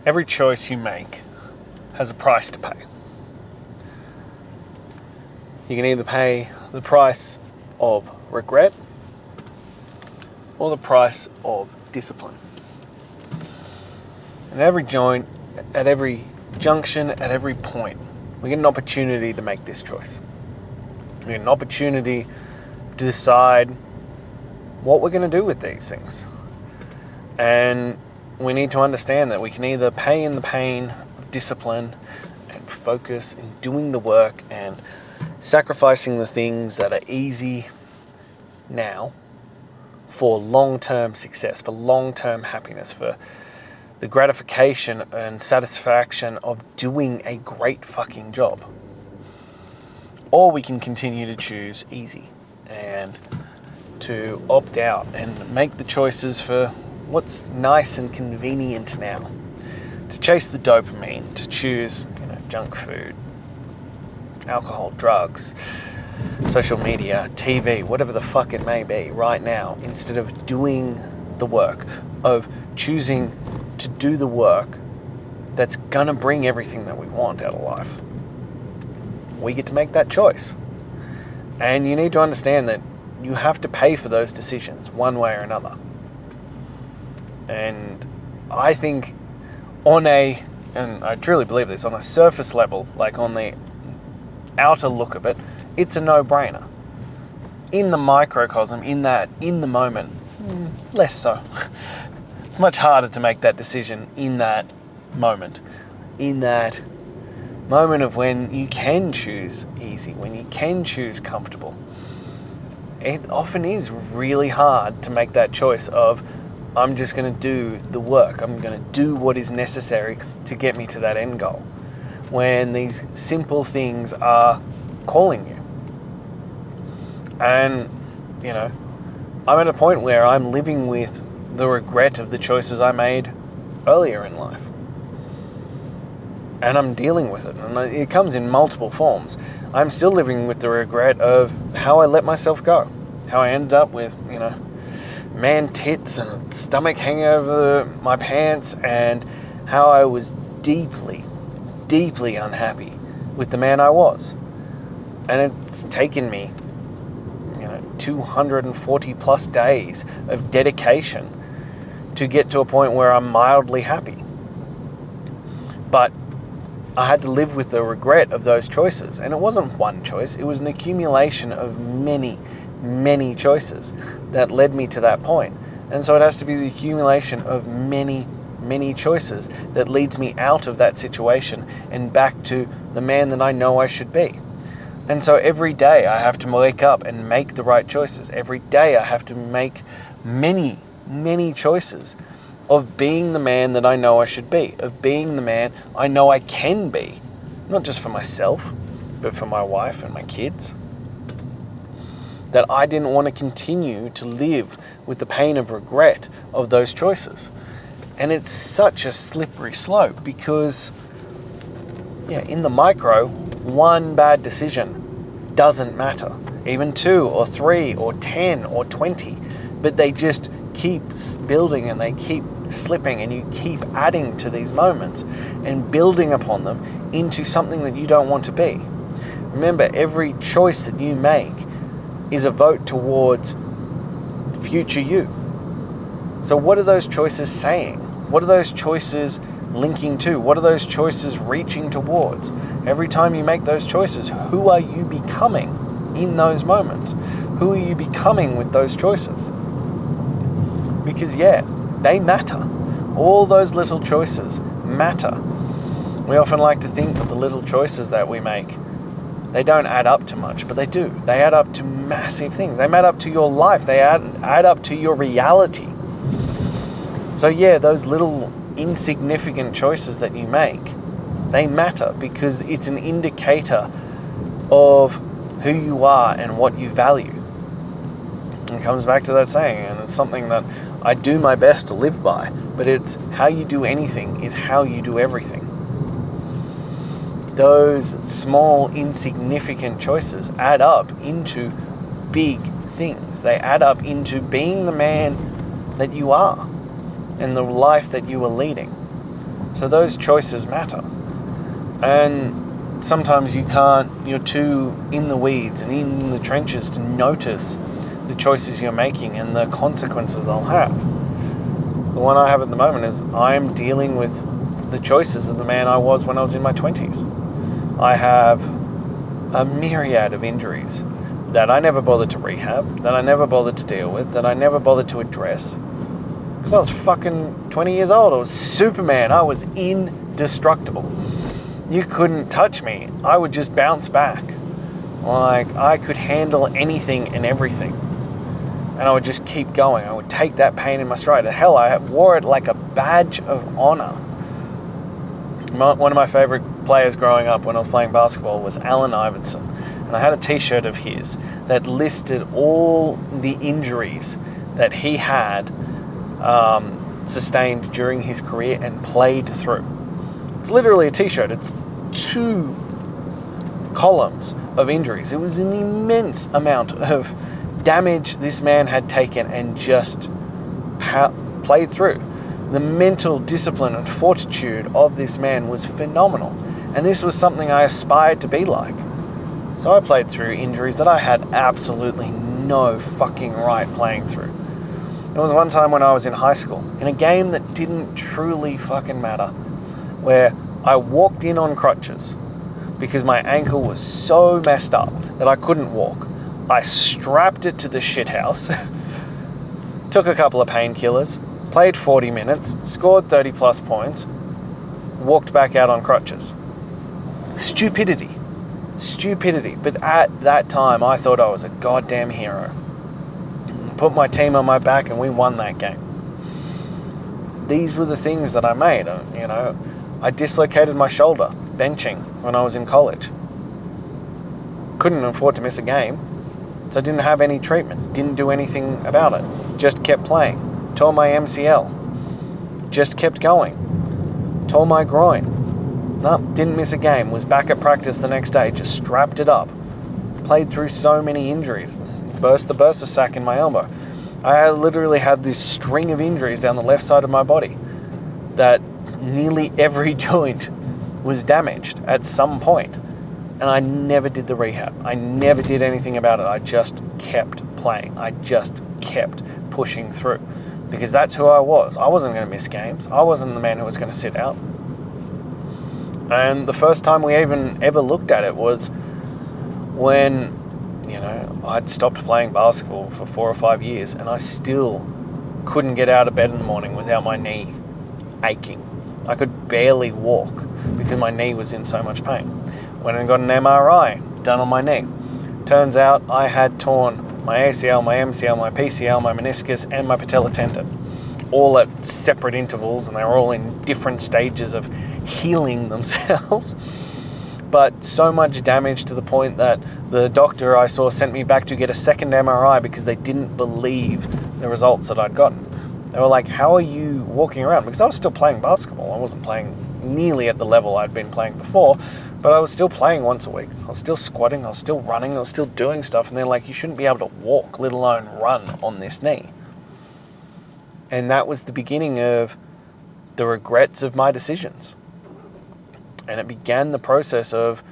Every choice you make has a price to pay. You can either pay the price of regret or the price of discipline. At every joint, at every junction, at every point, we get an opportunity to make this choice. We get an opportunity to decide what we're going to do with these things. And we need to understand that we can either pay in the pain of discipline and focus and doing the work and sacrificing the things that are easy now for long-term success, for long-term happiness, for the gratification and satisfaction of doing a great fucking job. Or we can continue to choose easy and to opt out and make the choices for what's nice and convenient now. To chase the dopamine, to choose, junk food, alcohol, drugs, social media, TV, whatever the fuck it may be right now, instead of doing the work, of choosing to do the work that's gonna bring everything that we want out of life. We get to make that choice. And you need to understand that you have to pay for those decisions one way or another. And I think and I truly believe this, on a surface level, like on the outer look of it, it's a no-brainer. In the microcosm, in the moment, less so. It's much harder to make that decision in that moment. In that moment of when you can choose easy, when you can choose comfortable. It often is really hard to make that choice of, I'm just going to do the work. I'm going to do what is necessary to get me to that end goal. When these simple things are calling you. And, I'm at a point where I'm living with the regret of the choices I made earlier in life. And I'm dealing with it. And it comes in multiple forms. I'm still living with the regret of how I let myself go. How I ended up with, man tits and a stomach hanging over my pants, and how I was deeply, deeply unhappy with the man I was. And it's taken me, 240 plus days of dedication to get to a point where I'm mildly happy. But I had to live with the regret of those choices. And it wasn't one choice, it was an accumulation of many, many choices that led me to that point. And so it has to be the accumulation of many, many choices that leads me out of that situation and back to the man that I know I should be. And so every day I have to wake up and make the right choices. Every day I have to make many, many choices of being the man that I know I should be, of being the man I know I can be, not just for myself, but for my wife and my kids. That I didn't want to continue to live with the pain of regret of those choices. And it's such a slippery slope because, in the micro, one bad decision doesn't matter. Even 2 or 3 or 10 or 20, but they just keep building and they keep slipping, and you keep adding to these moments and building upon them into something that you don't want to be. Remember, every choice that you make is a vote towards future you. So what are those choices saying? What are those choices linking to? What are those choices reaching towards? Every time you make those choices, who are you becoming in those moments? Who are you becoming with those choices? Because they matter. All those little choices matter. We often like to think that the little choices that we make, they don't add up to much, but they do. They add up to massive things. They add up to your life. They add up to your reality. So those little insignificant choices that you make, they matter because it's an indicator of who you are and what you value. It comes back to that saying, and it's something that I do my best to live by, but it's how you do anything is how you do everything. Those small, insignificant choices add up into big things. They add up into being the man that you are and the life that you are leading. So those choices matter. And sometimes you're too in the weeds and in the trenches to notice the choices you're making and the consequences they'll have. The one I have at the moment is I'm dealing with the choices of the man I was when I was in my 20s. I have a myriad of injuries that I never bothered to rehab, that I never bothered to deal with, that I never bothered to address. Because I was fucking 20 years old. I was Superman. I was indestructible. You couldn't touch me. I would just bounce back. Like, I could handle anything and everything. And I would just keep going. I would take that pain in my stride. And hell, I wore it like a badge of honor. One of my favorite players growing up when I was playing basketball was Allen Iverson. And I had a t-shirt of his that listed all the injuries that he had sustained during his career and played through. It's literally a t-shirt. It's 2 columns of injuries. It was an immense amount of damage this man had taken and just played through. The mental discipline and fortitude of this man was phenomenal. And this was something I aspired to be like. So I played through injuries that I had absolutely no fucking right playing through. There was one time when I was in high school, in a game that didn't truly fucking matter, where I walked in on crutches because my ankle was so messed up that I couldn't walk. I strapped it to the shithouse, took a couple of painkillers, played 40 minutes, scored 30 plus points, walked back out on crutches. Stupidity. But at that time, I thought I was a goddamn hero. Put my team on my back and we won that game. These were the things that I made. I dislocated my shoulder benching when I was in college. Couldn't afford to miss a game, so I didn't have any treatment. Didn't do anything about it. Just kept playing. Tore my MCL. Just kept going. Tore my groin. No, didn't miss a game. Was back at practice the next day. Just strapped it up. Played through so many injuries. Burst the bursa sac in my elbow. I literally had this string of injuries down the left side of my body that nearly every joint was damaged at some point. And I never did the rehab. I never did anything about it. I just kept playing. I just kept pushing through. Because that's who I was. I wasn't going to miss games. I wasn't the man who was going to sit out. And the first time we even ever looked at it was when, I'd stopped playing basketball for 4 or 5 years and I still couldn't get out of bed in the morning without my knee aching. I could barely walk because my knee was in so much pain. Went and got an MRI done on my knee. Turns out I had torn my ACL, my MCL, my PCL, my meniscus, and my patella tendon, all at separate intervals, and they were all in different stages of healing themselves. But so much damage to the point that the doctor I saw sent me back to get a second MRI because they didn't believe the results that I'd gotten. They were like, how are you walking around? Because I was still playing basketball. I wasn't playing nearly at the level I'd been playing before, but I was still playing once a week. I was still squatting, I was still running, I was still doing stuff. And they're like, you shouldn't be able to walk, let alone run on this knee. And that was the beginning of the regrets of my decisions. And it began the process of,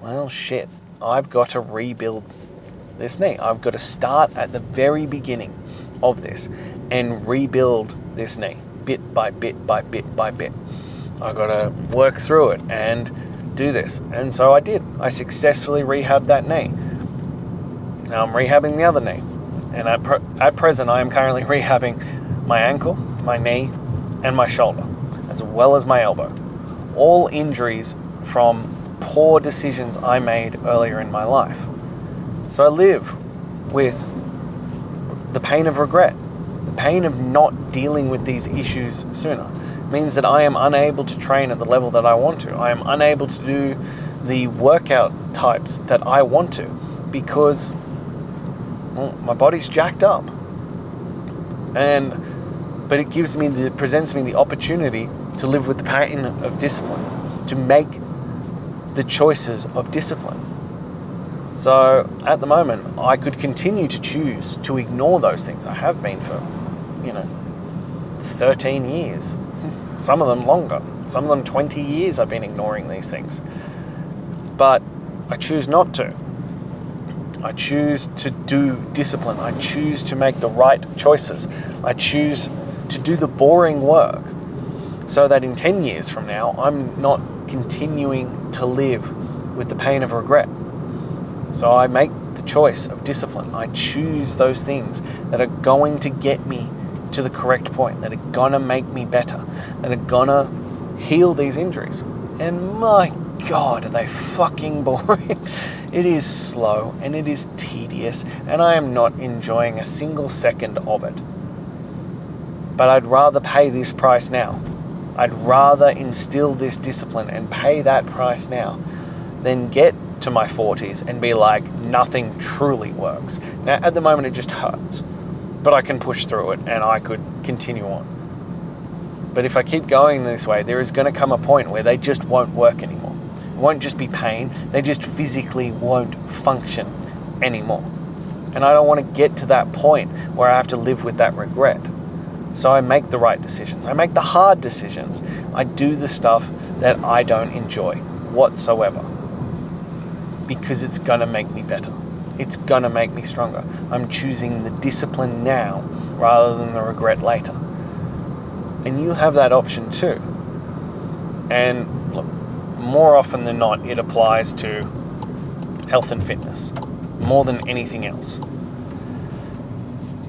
well, shit, I've got to rebuild this knee. I've got to start at the very beginning of this and rebuild this knee bit by bit by bit by bit. I've got to work through it and do this. And so I did. I successfully rehabbed that knee. Now I'm rehabbing the other knee. And at present, I am currently rehabbing my ankle, my knee, and my shoulder, as well as my elbow. All injuries from poor decisions I made earlier in my life. So I live with the pain of regret, the pain of not dealing with these issues sooner. It means that I am unable to train at the level that I want to. I am unable to do the workout types that I want to because, well, my body's jacked up. But it presents me the opportunity to live with the pain of discipline, to make the choices of discipline. So at the moment, I could continue to choose to ignore those things. I have been for, 13 years. Some of them longer. Some of them 20 years I've been ignoring these things. But I choose not to. I choose to do discipline. I choose to make the right choices. I choose to do the boring work so that in 10 years from now, I'm not continuing to live with the pain of regret. So I make the choice of discipline. I choose those things that are going to get me to the correct point, that are gonna make me better, that are gonna heal these injuries. And my God, are they fucking boring. It is slow and it is tedious and I am not enjoying a single second of it. But I'd rather pay this price now. I'd rather instill this discipline and pay that price now than get to my 40s and be like, nothing truly works. Now, at the moment, it just hurts. But I can push through it and I could continue on. But if I keep going this way, there is going to come a point where they just won't work anymore. It won't just be pain, they just physically won't function anymore. And I don't want to get to that point where I have to live with that regret. So I make the right decisions. I make the hard decisions. I do the stuff that I don't enjoy whatsoever. Because it's going to make me better. It's going to make me stronger. I'm choosing the discipline now rather than the regret later. And you have that option too. And look, more often than not, it applies to health and fitness more than anything else.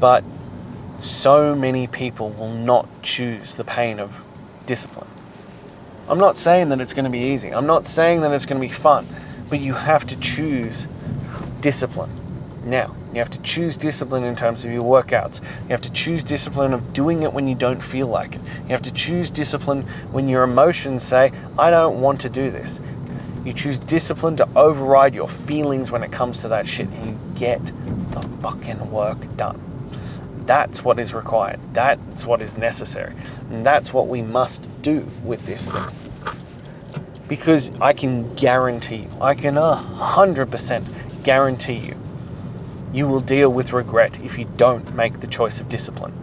But so many people will not choose the pain of discipline. I'm not saying that it's going to be easy. I'm not saying that it's going to be fun. But you have to choose discipline now. You have to choose discipline in terms of your workouts. You have to choose discipline of doing it when you don't feel like it. You have to choose discipline when your emotions say, I don't want to do this. You choose discipline to override your feelings when it comes to that shit, and you get the fucking work done. That's what is required. That's what is necessary. And that's what we must do with this thing. Because I can guarantee you, I can 100% guarantee you, you will deal with regret if you don't make the choice of discipline.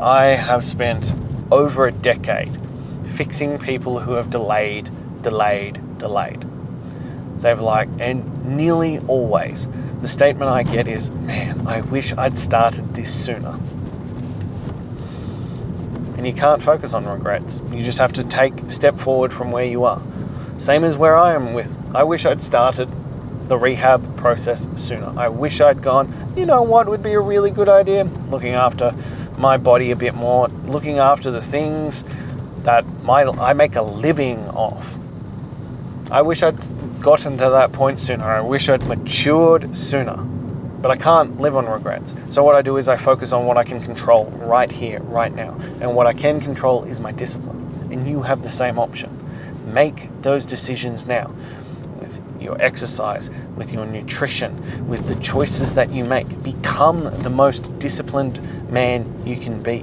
I have spent over a decade fixing people who have delayed. And nearly always, the statement I get is, man, I wish I'd started this sooner. And you can't focus on regrets. You just have to take a step forward from where you are. Same as where I am with, I wish I'd started the rehab process sooner. I wish I'd gone, you know what would be a really good idea? Looking after my body a bit more, looking after the things that I make a living off. I wish I'd gotten to that point sooner. I wish I'd matured sooner. But I can't live on regrets. So what I do is I focus on what I can control right here, right now. And what I can control is my discipline. And you have the same option. Make those decisions now. With your exercise, with your nutrition, with the choices that you make. Become the most disciplined man you can be.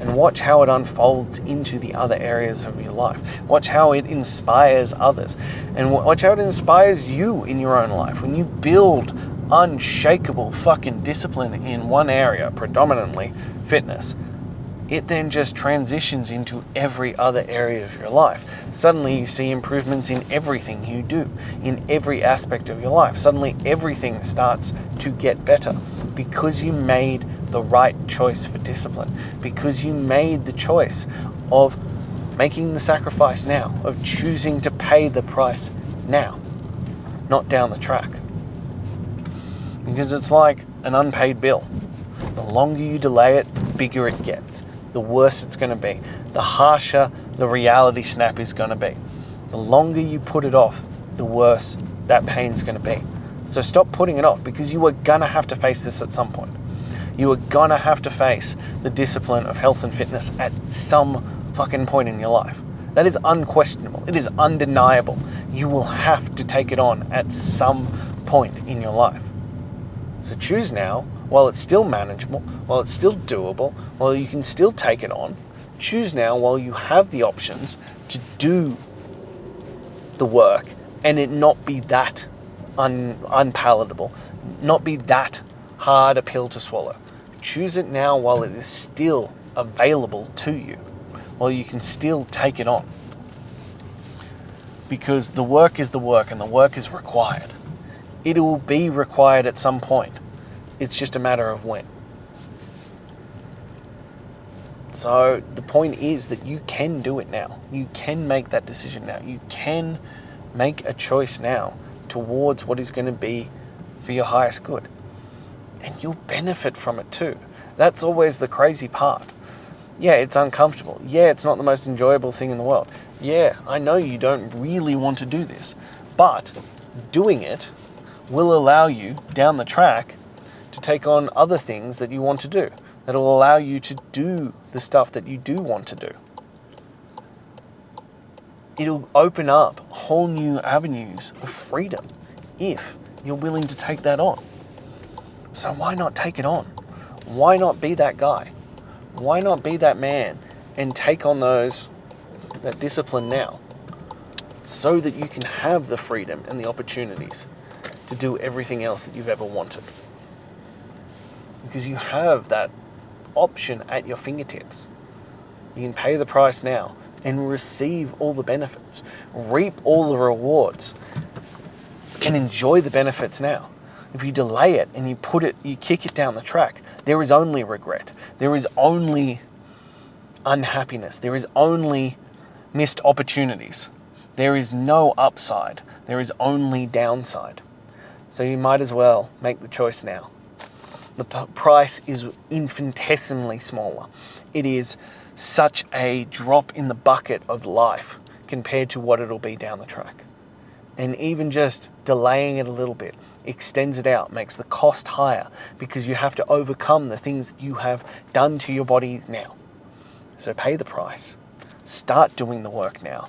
And watch how it unfolds into the other areas of your life. Watch how it inspires others. And watch how it inspires you in your own life. When you build unshakable fucking discipline in one area, predominantly fitness, it then just transitions into every other area of your life. Suddenly you see improvements in everything you do, in every aspect of your life. Suddenly everything starts to get better because you made the right choice for discipline, because you made the choice of making the sacrifice now, of choosing to pay the price now, not down the track. Because it's like an unpaid bill. The longer you delay it, the bigger it gets. The worse it's going to be. The harsher the reality snap is going to be. The longer you put it off, the worse that pain's going to be. So stop putting it off, because you are going to have to face this at some point. You are going to have to face the discipline of health and fitness at some fucking point in your life. That is unquestionable. It is undeniable. You will have to take it on at some point in your life. So choose now, while it's still manageable, while it's still doable, while you can still take it on. Choose now while you have the options to do the work and it not be that unpalatable, not be that hard a pill to swallow. Choose it now while it is still available to you, or you can still take it on. Because the work is the work, and the work is required. It will be required at some point. It's just a matter of when. So the point is that you can do it now. You can make that decision now. You can make a choice now towards what is going to be for your highest good. And you'll benefit from it too. That's always the crazy part. Yeah, it's uncomfortable. Yeah, it's not the most enjoyable thing in the world. Yeah, I know you don't really want to do this, but doing it will allow you down the track to take on other things that you want to do. That'll allow you to do the stuff that you do want to do. It'll open up whole new avenues of freedom if you're willing to take that on. So why not take it on? Why not be that guy? Why not be that man and take on that discipline now, so that you can have the freedom and the opportunities to do everything else that you've ever wanted? Because you have that option at your fingertips. You can pay the price now and receive all the benefits, reap all the rewards, and enjoy the benefits now. If you delay it and you kick it down the track, there is only regret. There is only unhappiness. There is only missed opportunities. There is no upside. There is only downside. So you might as well make the choice now. The price is infinitesimally smaller. It is such a drop in the bucket of life compared to what it'll be down the track. And even just delaying it a little bit extends it out, makes the cost higher, because you have to overcome the things that you have done to your body now. So pay the price. Start doing the work now.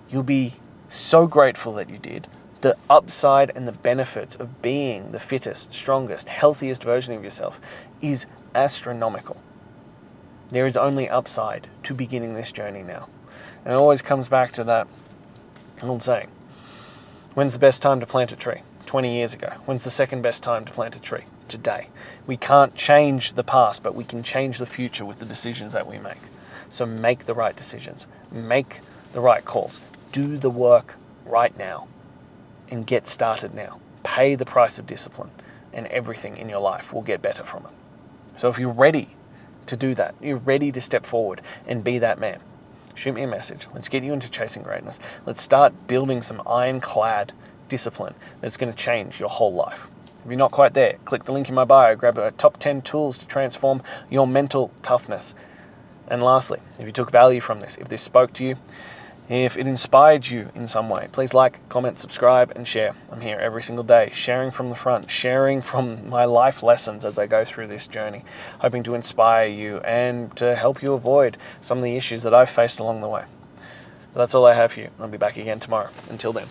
You'll be so grateful that you did. The upside and the benefits of being the fittest, strongest, healthiest version of yourself is astronomical. There is only upside to beginning this journey now. And it always comes back to that old saying. When's the best time to plant a tree? 20 years ago. When's the second best time to plant a tree? Today. We can't change the past, but we can change the future with the decisions that we make. So make the right decisions. Make the right calls. Do the work right now. And get started now. Pay the price of discipline, and everything in your life will get better from it. So if you're ready to do that, you're ready to step forward and be that man, shoot me a message. Let's get you into chasing greatness. Let's start building some ironclad discipline that's going to change your whole life. If you're not quite there, click the link in my bio, grab a top 10 tools to transform your mental toughness. And lastly, if you took value from this, if this spoke to you, if it inspired you in some way, please like, comment, subscribe, and share. I'm here every single day, sharing from the front, sharing from my life lessons as I go through this journey, hoping to inspire you and to help you avoid some of the issues that I've faced along the way. But that's all I have for you. I'll be back again tomorrow. Until then.